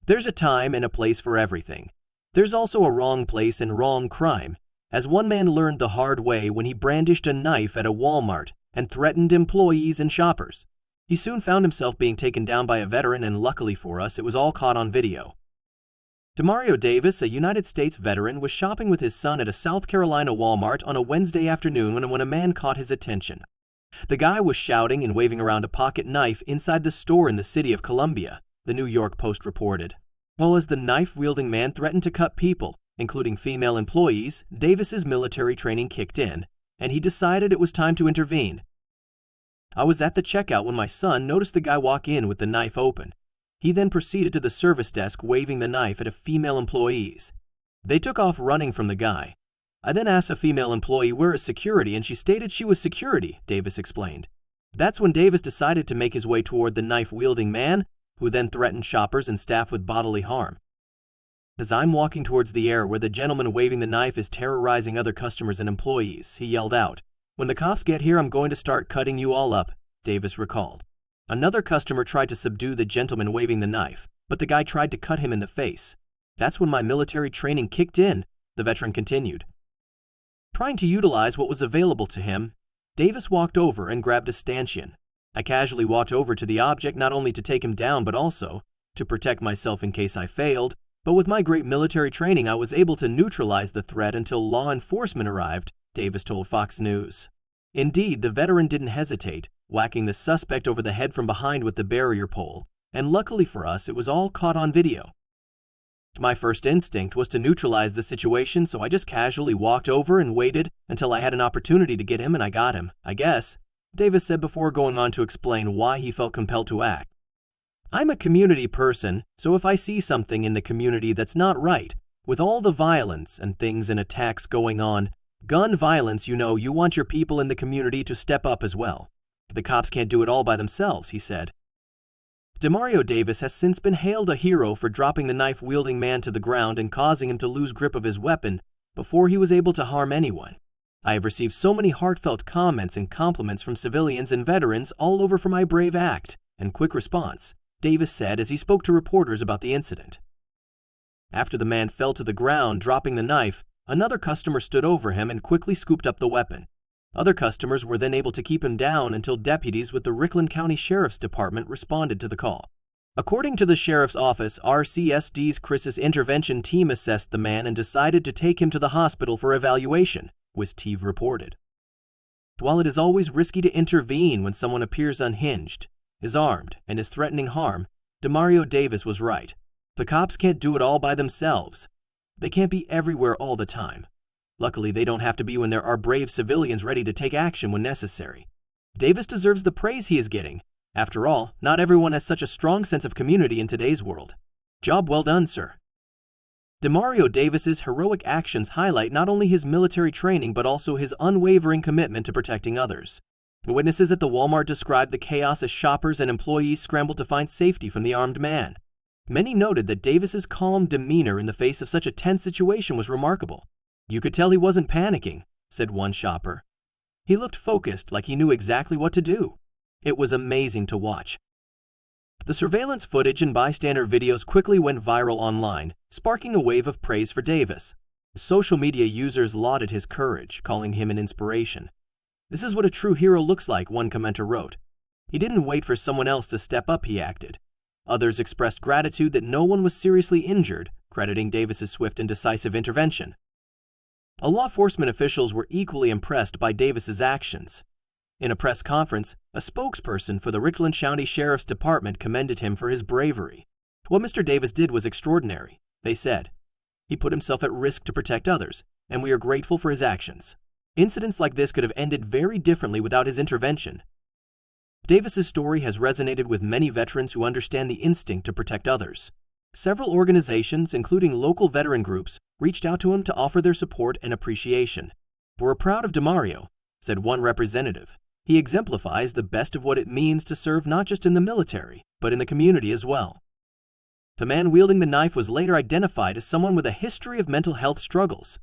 There's a time and a place for everything. There's also a wrong place and wrong crime, as one man learned the hard way when he brandished a knife at a Walmart and threatened employees and shoppers. He soon found himself being taken down by a veteran, and luckily for us, it was all caught on video. Demario Davis, a United States veteran, was shopping with his son at a South Carolina Walmart on a Wednesday afternoon when a man caught his attention. The guy was shouting and waving around a pocket knife inside the store in the city of Columbia, the New York Post reported. While as the knife-wielding man threatened to cut people, including female employees, Davis's military training kicked in, and he decided it was time to intervene. I was at the checkout when my son noticed the guy walk in with the knife open. He then proceeded to the service desk waving the knife at a female employees. They took off running from the guy. I then asked a female employee, "Where is security?" and she stated she was security, Davis explained. That's when Davis decided to make his way toward the knife-wielding man, who then threatened shoppers and staff with bodily harm. As I'm walking towards the area where the gentleman waving the knife is terrorizing other customers and employees, he yelled out, "When the cops get here, I'm going to start cutting you all up," Davis recalled. Another customer tried to subdue the gentleman waving the knife, but the guy tried to cut him in the face. That's when my military training kicked in, the veteran continued. Trying to utilize what was available to him, Davis walked over and grabbed a stanchion. I casually walked over to the object not only to take him down but also to protect myself in case I failed, but with my great military training I was able to neutralize the threat until law enforcement arrived, Davis told Fox News. Indeed, the veteran didn't hesitate, whacking the suspect over the head from behind with the barrier pole, and luckily for us, it was all caught on video. My first instinct was to neutralize the situation, so I just casually walked over and waited until I had an opportunity to get him, and I got him, I guess, Davis said before going on to explain why he felt compelled to act. I'm a community person, so if I see something in the community that's not right, with all the violence and things and attacks going on, gun violence, you want your people in the community to step up as well. The cops can't do it all by themselves, he said. Demario Davis has since been hailed a hero for dropping the knife-wielding man to the ground and causing him to lose grip of his weapon before he was able to harm anyone. I have received so many heartfelt comments and compliments from civilians and veterans all over for my brave act and quick response, Davis said as he spoke to reporters about the incident. After the man fell to the ground, dropping the knife, another customer stood over him and quickly scooped up the weapon. Other customers were then able to keep him down until deputies with the Richland County Sheriff's Department responded to the call. According to the Sheriff's Office, RCSD's crisis intervention team assessed the man and decided to take him to the hospital for evaluation, WIS-TV reported. While it is always risky to intervene when someone appears unhinged, is armed, and is threatening harm, Demario Davis was right. The cops can't do it all by themselves. They can't be everywhere all the time. Luckily, they don't have to be when there are brave civilians ready to take action when necessary. Davis deserves the praise he is getting. After all, not everyone has such a strong sense of community in today's world. Job well done, sir. Demario Davis's heroic actions highlight not only his military training but also his unwavering commitment to protecting others. Witnesses at the Walmart described the chaos as shoppers and employees scrambled to find safety from the armed man. Many noted that Davis's calm demeanor in the face of such a tense situation was remarkable. "You could tell he wasn't panicking," said one shopper. "He looked focused, like he knew exactly what to do. It was amazing to watch." The surveillance footage and bystander videos quickly went viral online, sparking a wave of praise for Davis. Social media users lauded his courage, calling him an inspiration. "This is what a true hero looks like," one commenter wrote. "He didn't wait for someone else to step up, he acted." Others expressed gratitude that no one was seriously injured, crediting Davis's swift and decisive intervention. Law enforcement officials were equally impressed by Davis's actions. In a press conference, a spokesperson for the Richland County Sheriff's Department commended him for his bravery. "What Mr. Davis did was extraordinary," they said. "He put himself at risk to protect others, and we are grateful for his actions. Incidents like this could have ended very differently without his intervention." Davis's story has resonated with many veterans who understand the instinct to protect others. Several organizations, including local veteran groups, reached out to him to offer their support and appreciation. "We're proud of Demario," said one representative. "He exemplifies the best of what it means to serve not just in the military, but in the community as well." The man wielding the knife was later identified as someone with a history of mental health struggles.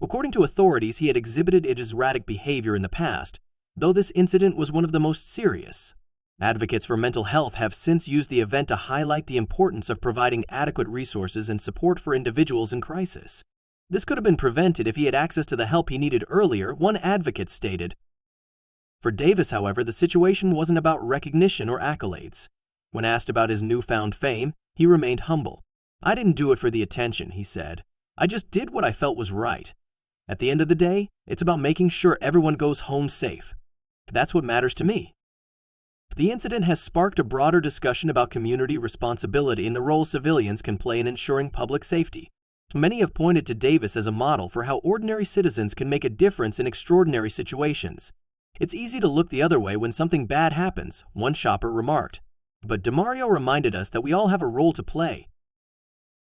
According to authorities, he had exhibited erratic behavior in the past, though this incident was one of the most serious. Advocates for mental health have since used the event to highlight the importance of providing adequate resources and support for individuals in crisis. This could have been prevented if he had access to the help he needed earlier, one advocate stated. For Davis, however, the situation wasn't about recognition or accolades. When asked about his newfound fame, he remained humble. "I didn't do it for the attention," he said. "I just did what I felt was right. At the end of the day, it's about making sure everyone goes home safe. That's what matters to me." The incident has sparked a broader discussion about community responsibility and the role civilians can play in ensuring public safety. Many have pointed to Davis as a model for how ordinary citizens can make a difference in extraordinary situations. "It's easy to look the other way when something bad happens," one shopper remarked. But DeMario reminded us that we all have a role to play.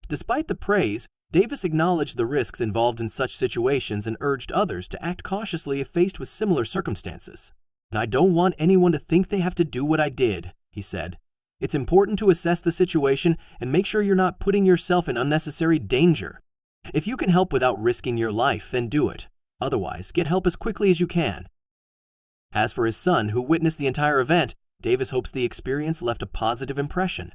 Despite the praise, Davis acknowledged the risks involved in such situations and urged others to act cautiously if faced with similar circumstances. "I don't want anyone to think they have to do what I did," he said. "It's important to assess the situation and make sure you're not putting yourself in unnecessary danger. If you can help without risking your life, then do it. Otherwise, get help as quickly as you can." As for his son, who witnessed the entire event, Davis hopes the experience left a positive impression.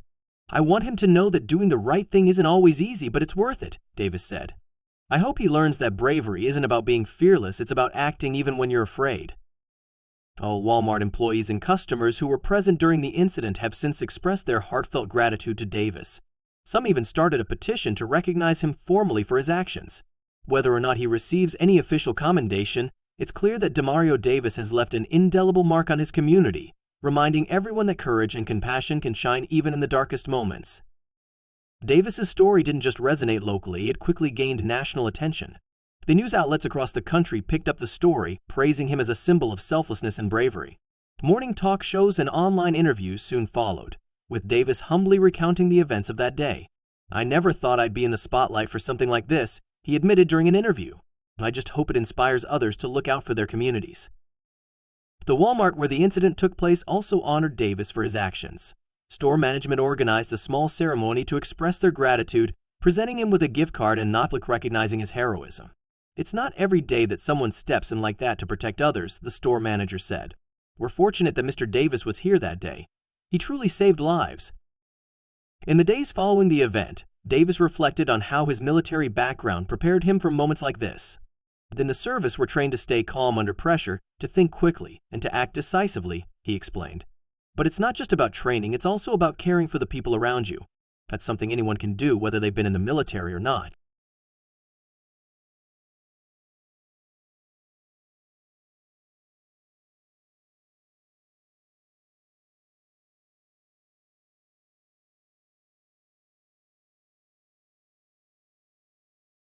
"I want him to know that doing the right thing isn't always easy, but it's worth it," Davis said. "I hope he learns that bravery isn't about being fearless, it's about acting even when you're afraid." All Walmart employees and customers who were present during the incident have since expressed their heartfelt gratitude to Davis. Some even started a petition to recognize him formally for his actions. Whether or not he receives any official commendation, it's clear that DeMario Davis has left an indelible mark on his community, reminding everyone that courage and compassion can shine even in the darkest moments. Davis's story didn't just resonate locally, it quickly gained national attention. The news outlets across the country picked up the story, praising him as a symbol of selflessness and bravery. Morning talk shows and online interviews soon followed, with Davis humbly recounting the events of that day. "I never thought I'd be in the spotlight for something like this," he admitted during an interview. "I just hope it inspires others to look out for their communities." The Walmart where the incident took place also honored Davis for his actions. Store management organized a small ceremony to express their gratitude, presenting him with a gift card and not recognizing his heroism. "It's not every day that someone steps in like that to protect others," the store manager said. "We're fortunate that Mr. Davis was here that day. He truly saved lives." In the days following the event, Davis reflected on how his military background prepared him for moments like this. "In the service, we're trained to stay calm under pressure, to think quickly, and to act decisively," he explained. "But it's not just about training, it's also about caring for the people around you. That's something anyone can do, whether they've been in the military or not."